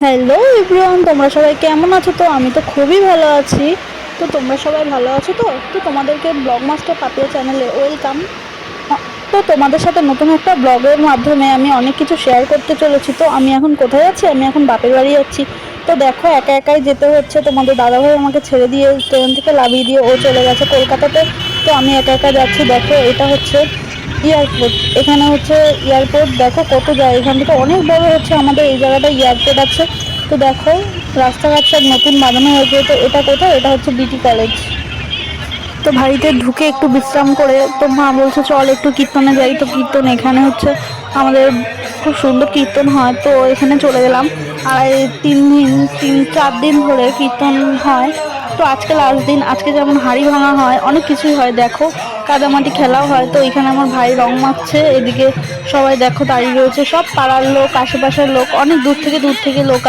Hello everyone, তোমরা সবাই কেমন আছো? তো আমি তো খুবই ভালো আছি। তো তোমরা সবাই ভালো আছো? তো তোমাদেরকে ব্লগ মাস্টার পাপিয়া চ্যানেলে ওয়েলকাম। তো তোমাদের সাথে নতুন একটা ব্লগের মাধ্যমে আমি অনেক কিছু শেয়ার করতে চলেছি। তো আমি এখন কোথায় যাচ্ছি? আমি এখন বাপের বাড়ি যাচ্ছি। তো দেখো, একা একাই যেতে হচ্ছে। তোমাদের দাদাভাই আমাকে ছেড়ে দিয়ে ট্রেন থেকে নামিয়ে দিয়ে ও চলে গেছে কলকাতাতে। তো আমি একা একা যাচ্ছি। দেখো, এটা হচ্ছে এয়ারপোর্ট। এখানে হচ্ছে এয়ারপোর্ট। দেখো কত যায়, এখান থেকে অনেক বড় হচ্ছে আমাদের এই জায়গাটা এয়ারপোর্ট আছে। তো দেখো, রাস্তাঘাট সব নতুন বানানো হয়েছে। তো এটা কোথায়? এটা হচ্ছে বিটি কলেজ। তো বাড়িতে ঢুকে একটু বিশ্রাম করে তো মা বলছে চল একটু কীর্তনে যাই। তো কীর্তন এখানে হচ্ছে আমাদের খুব সুন্দর কীর্তন হয়। তো এখানে চলে গেলাম। আর এই 3 দিন 4 দিন ধরে কীর্তন হয়। তো আজকে লাস্ট দিন। আজকে যেমন হাঁড়ি ভাঙা হয়, অনেক কিছুই হয়। দেখো, কাদামাটি খেলাও হয়। তো এখানে আমার ভাই রং মাখছে। এদিকে সবাই দেখো দাঁড়িয়ে রয়েছে, সব পাড়ার লোক, আশেপাশের লোক, অনেক দূর থেকে লোক